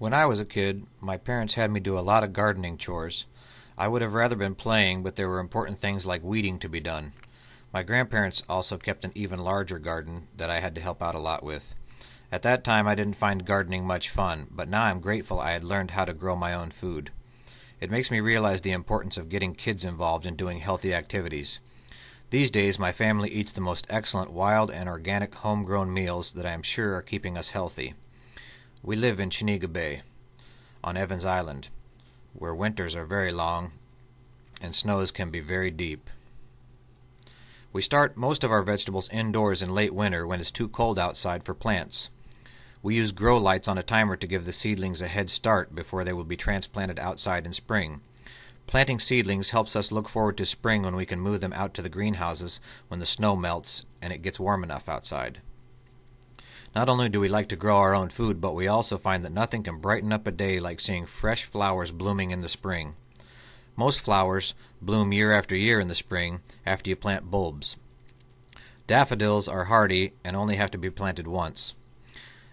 When I was a kid, my parents had me do a lot of gardening chores. I would have rather been playing, but there were important things like weeding to be done. My grandparents also kept an even larger garden that I had to help out a lot with. At that time, I didn't find gardening much fun, but now I'm grateful I had learned how to grow my own food. It makes me realize the importance of getting kids involved in doing healthy activities. These days, my family eats the most excellent wild and organic homegrown meals that I am sure are keeping us healthy. We live in Chenega Bay, on Evans Island, where winters are very long and snows can be very deep. We start most of our vegetables indoors in late winter when it's too cold outside for plants. We use grow lights on a timer to give the seedlings a head start before they will be transplanted outside in spring. Planting seedlings helps us look forward to spring when we can move them out to the greenhouses when the snow melts and it gets warm enough outside. Not only do we like to grow our own food, but we also find that nothing can brighten up a day like seeing fresh flowers blooming in the spring. Most flowers bloom year after year in the spring after you plant bulbs. Daffodils are hardy and only have to be planted once.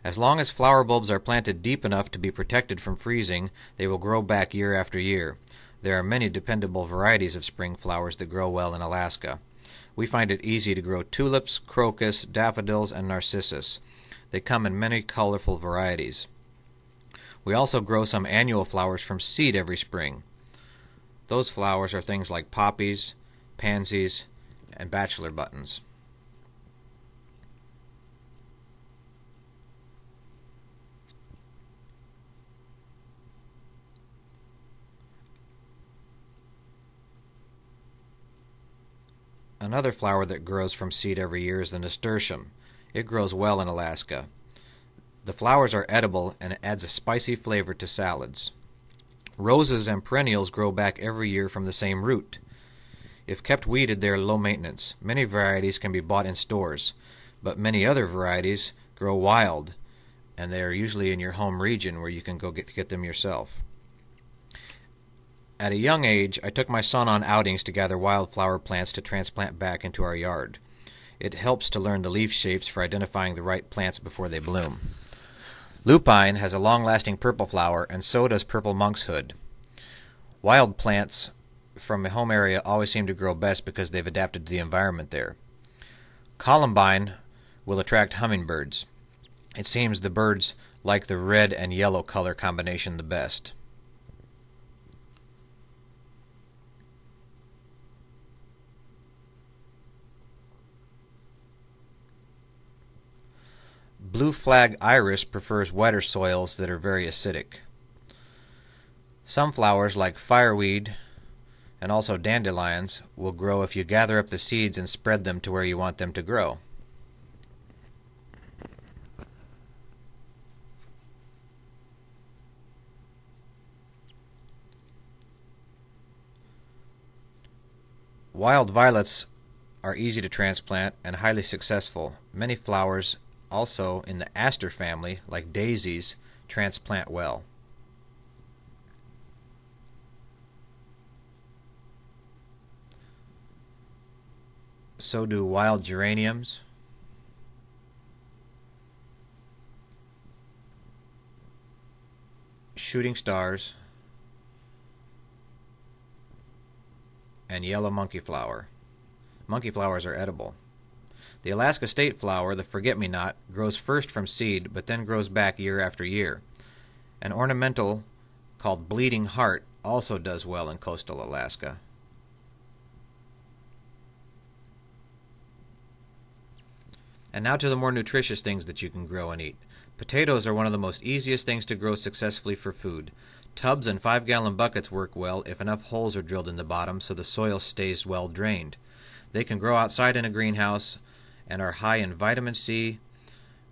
As long as flower bulbs are planted deep enough to be protected from freezing, they will grow back year after year. There are many dependable varieties of spring flowers that grow well in Alaska. We find it easy to grow tulips, crocus, daffodils, and narcissus. They come in many colorful varieties. We also grow some annual flowers from seed every spring. Those flowers are things like poppies, pansies, and bachelor buttons. Another flower that grows from seed every year is the nasturtium. It grows well in Alaska. The flowers are edible and it adds a spicy flavor to salads. Roses and perennials grow back every year from the same root. If kept weeded, they are low maintenance. Many varieties can be bought in stores, but many other varieties grow wild, and they are usually in your home region where you can go get them yourself. At a young age, I took my son on outings to gather wildflower plants to transplant back into our yard. It helps to learn the leaf shapes for identifying the right plants before they bloom. Lupine has a long-lasting purple flower, and so does purple monkshood. Wild plants from a home area always seem to grow best because they've adapted to the environment there. Columbine will attract hummingbirds. It seems the birds like the red and yellow color combination the best. Blue flag iris prefers wetter soils that are very acidic. Some flowers like fireweed and also dandelions will grow if you gather up the seeds and spread them to where you want them to grow. Wild violets are easy to transplant and highly successful. Many flowers also in the aster family, like daisies, transplant well. So do wild geraniums. Shooting stars, and yellow monkey flower. Monkey flowers are edible. The Alaska state flower, the forget-me-not, grows first from seed, but then grows back year after year. An ornamental called bleeding heart also does well in coastal Alaska. And now to the more nutritious things that you can grow and eat. Potatoes are one of the most easiest things to grow successfully for food. Tubs and 5-gallon buckets work well if enough holes are drilled in the bottom so the soil stays well drained. They can grow outside in a greenhouse and are high in vitamin C,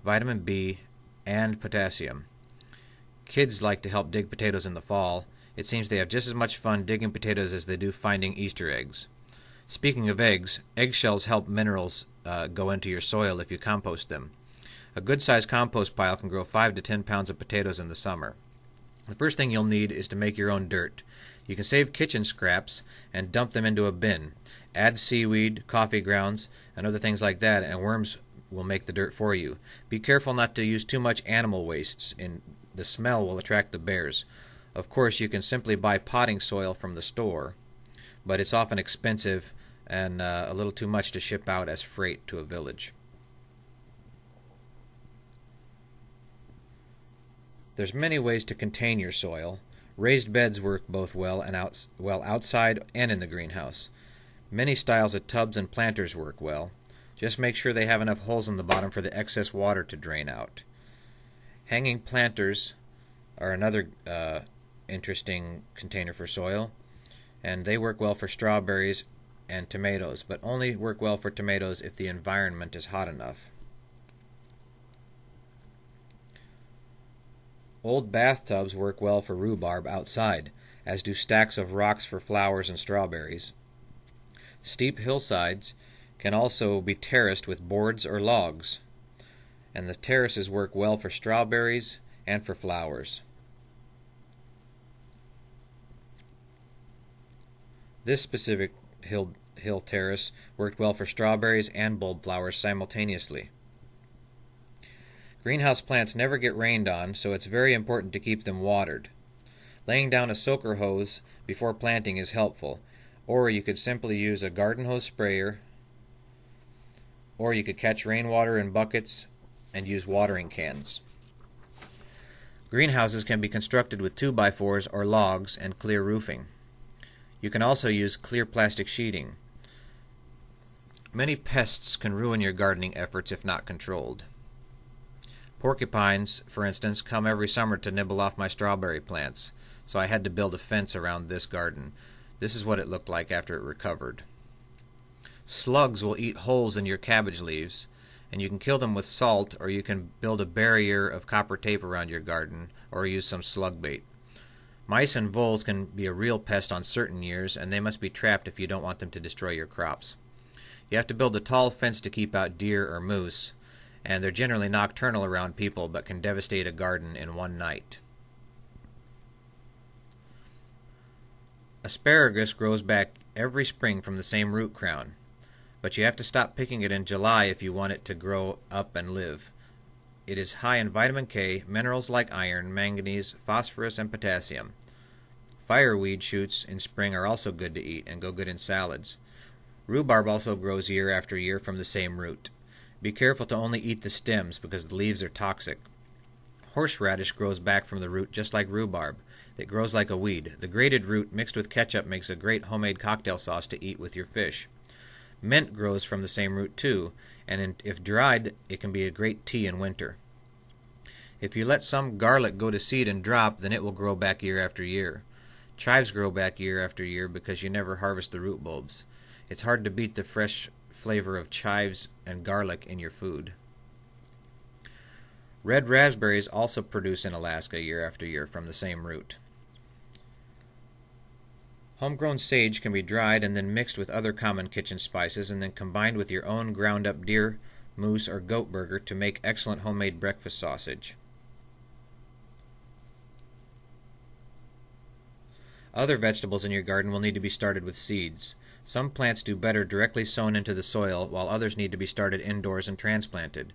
vitamin B, and potassium. Kids like to help dig potatoes in the fall. It seems they have just as much fun digging potatoes as they do finding Easter eggs. Speaking of eggs, eggshells help minerals go into your soil if you compost them. A good-sized compost pile can grow 5 to 10 pounds of potatoes in the summer. The first thing you'll need is to make your own dirt. You can save kitchen scraps and dump them into a bin. Add seaweed, coffee grounds, and other things like that, and worms will make the dirt for you. Be careful not to use too much animal wastes in the smell will attract the bears. Of course, you can simply buy potting soil from the store, but it's often expensive and a little too much to ship out as freight to a village. There's many ways to contain your soil. Raised beds work both well outside and in the greenhouse. Many styles of tubs and planters work well. Just make sure they have enough holes in the bottom for the excess water to drain out. Hanging planters are another interesting container for soil, and they work well for strawberries and tomatoes, but only work well for tomatoes if the environment is hot enough. Old bathtubs work well for rhubarb outside, as do stacks of rocks for flowers and strawberries. Steep hillsides can also be terraced with boards or logs, and the terraces work well for strawberries and for flowers. This specific hill terrace worked well for strawberries and bulb flowers simultaneously. Greenhouse plants never get rained on, so it's very important to keep them watered. Laying down a soaker hose before planting is helpful, or you could simply use a garden hose sprayer, or you could catch rainwater in buckets and use watering cans. Greenhouses can be constructed with 2x4s or logs and clear roofing. You can also use clear plastic sheeting. Many pests can ruin your gardening efforts if not controlled. Porcupines, for instance, come every summer to nibble off my strawberry plants, so I had to build a fence around this garden. This is what it looked like after it recovered. Slugs will eat holes in your cabbage leaves, and you can kill them with salt, or you can build a barrier of copper tape around your garden, or use some slug bait. Mice and voles can be a real pest on certain years, and they must be trapped if you don't want them to destroy your crops. You have to build a tall fence to keep out deer or moose, and they're generally nocturnal around people but can devastate a garden in one night. Asparagus grows back every spring from the same root crown, but you have to stop picking it in July if you want it to grow up and live. It is high in vitamin K, minerals like iron, manganese, phosphorus, and potassium. Fireweed shoots in spring are also good to eat and go good in salads. Rhubarb also grows year after year from the same root. Be careful to only eat the stems because the leaves are toxic. Horseradish grows back from the root just like rhubarb. It grows like a weed. The grated root mixed with ketchup makes a great homemade cocktail sauce to eat with your fish. Mint grows from the same root too, and if dried, it can be a great tea in winter. If you let some garlic go to seed and drop, then it will grow back year after year. Chives grow back year after year because you never harvest the root bulbs. It's hard to beat the fresh flavor of chives and garlic in your food. Red raspberries also produce in Alaska year after year from the same root. Homegrown sage can be dried and then mixed with other common kitchen spices and then combined with your own ground-up deer, moose, or goat burger to make excellent homemade breakfast sausage. Other vegetables in your garden will need to be started with seeds. Some plants do better directly sown into the soil, while others need to be started indoors and transplanted.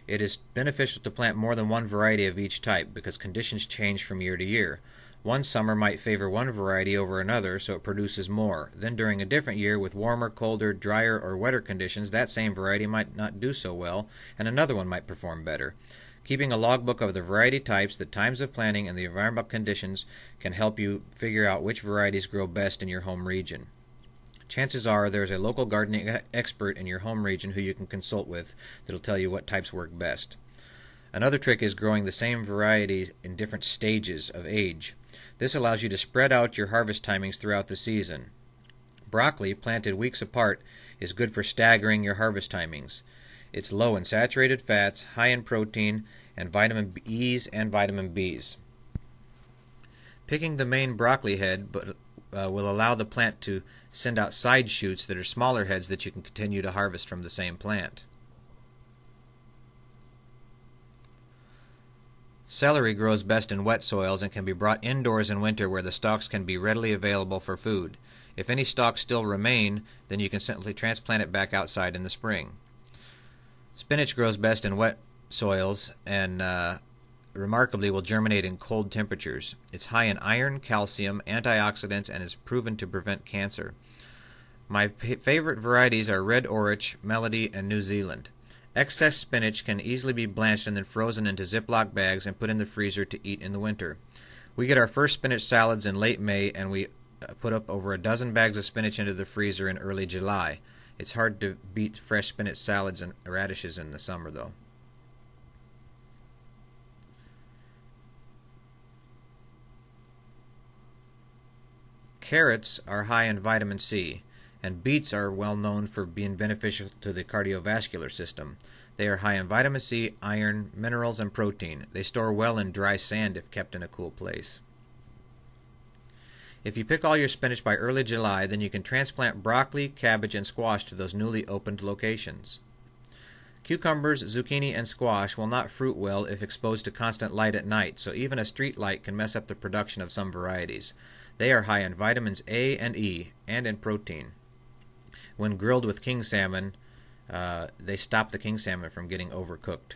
It is beneficial to plant more than one variety of each type because conditions change from year to year. One summer might favor one variety over another, so it produces more. Then during a different year with warmer, colder, drier, or wetter conditions, that same variety might not do so well, and another one might perform better. Keeping a logbook of the variety types, the times of planting, and the environmental conditions can help you figure out which varieties grow best in your home region. Chances are there is a local gardening expert in your home region who you can consult with that will tell you what types work best. Another trick is growing the same varieties in different stages of age. This allows you to spread out your harvest timings throughout the season. Broccoli, planted weeks apart, is good for staggering your harvest timings. It's low in saturated fats, high in protein, and vitamin E's and vitamin B's. Picking the main broccoli head will allow the plant to send out side shoots that are smaller heads that you can continue to harvest from the same plant. Celery grows best in wet soils and can be brought indoors in winter where the stalks can be readily available for food. If any stalks still remain, then you can simply transplant it back outside in the spring. Spinach grows best in wet soils and remarkably, will germinate in cold temperatures. It's high in iron, calcium, antioxidants, and is proven to prevent cancer. My favorite varieties are Red Orich, Melody, and New Zealand. Excess spinach can easily be blanched and then frozen into Ziploc bags and put in the freezer to eat in the winter. We get our first spinach salads in late May, and we put up over a dozen bags of spinach into the freezer in early July. It's hard to beat fresh spinach salads and radishes in the summer, though. Carrots are high in vitamin C, and beets are well known for being beneficial to the cardiovascular system. They are high in vitamin C, iron, minerals, and protein. They store well in dry sand if kept in a cool place. If you pick all your spinach by early July, then you can transplant broccoli, cabbage, and squash to those newly opened locations. Cucumbers, zucchini, and squash will not fruit well if exposed to constant light at night, so even a street light can mess up the production of some varieties. They are high in vitamins A and E, and in protein. When grilled with king salmon, they stop the king salmon from getting overcooked.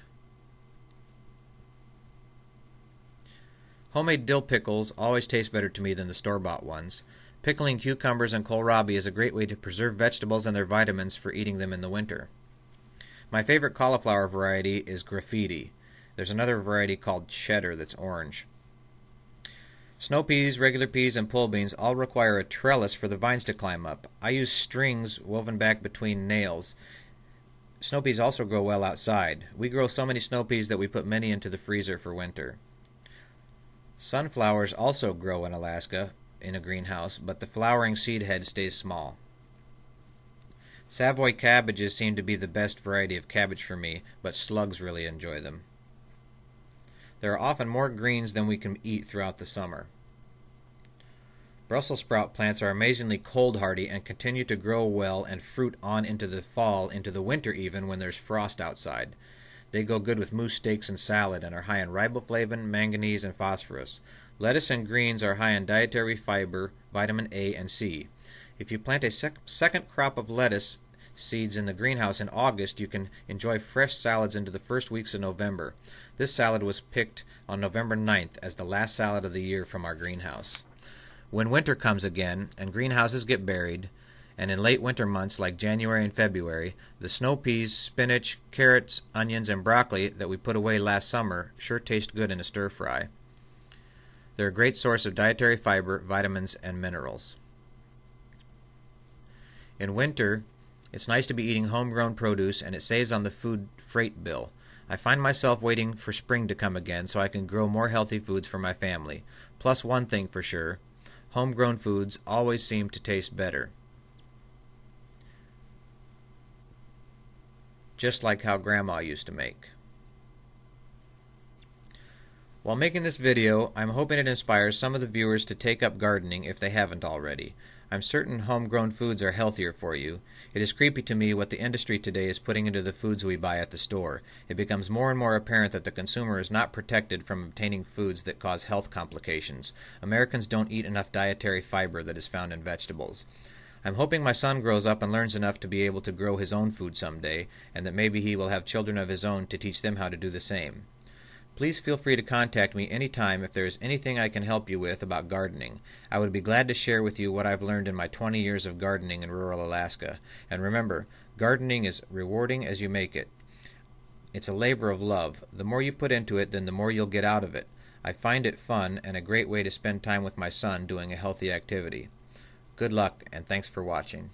Homemade dill pickles always taste better to me than the store-bought ones. Pickling cucumbers and kohlrabi is a great way to preserve vegetables and their vitamins for eating them in the winter. My favorite cauliflower variety is graffiti. There's another variety called cheddar that's orange. Snow peas, regular peas, and pole beans all require a trellis for the vines to climb up. I use strings woven back between nails. Snow peas also grow well outside. We grow so many snow peas that we put many into the freezer for winter. Sunflowers also grow in Alaska in a greenhouse, but the flowering seed head stays small. Savoy cabbages seem to be the best variety of cabbage for me, but slugs really enjoy them. There are often more greens than we can eat throughout the summer. Brussels sprout plants are amazingly cold hardy and continue to grow well and fruit on into the fall, into the winter even, when there's frost outside. They go good with moose steaks and salad and are high in riboflavin, manganese, and phosphorus. Lettuce and greens are high in dietary fiber, vitamin A and C. If you plant a second crop of lettuce seeds in the greenhouse in August, you can enjoy fresh salads into the first weeks of November. This salad was picked on November 9th as the last salad of the year from our greenhouse. When winter comes again and greenhouses get buried, and in late winter months like January and February, the snow peas, spinach, carrots, onions, and broccoli that we put away last summer sure taste good in a stir-fry. They're a great source of dietary fiber, vitamins, and minerals. In winter, it's nice to be eating homegrown produce, and it saves on the food freight bill. I find myself waiting for spring to come again so I can grow more healthy foods for my family. Plus one thing for sure, homegrown foods always seem to taste better. Just like how Grandma used to make. While making this video, I'm hoping it inspires some of the viewers to take up gardening if they haven't already. I'm certain homegrown foods are healthier for you. It is creepy to me what the industry today is putting into the foods we buy at the store. It becomes more and more apparent that the consumer is not protected from obtaining foods that cause health complications. Americans don't eat enough dietary fiber that is found in vegetables. I'm hoping my son grows up and learns enough to be able to grow his own food someday, and that maybe he will have children of his own to teach them how to do the same. Please feel free to contact me anytime if there is anything I can help you with about gardening. I would be glad to share with you what I've learned in my 20 years of gardening in rural Alaska. And remember, gardening is rewarding as you make it. It's a labor of love. The more you put into it, then the more you'll get out of it. I find it fun and a great way to spend time with my son doing a healthy activity. Good luck, and thanks for watching.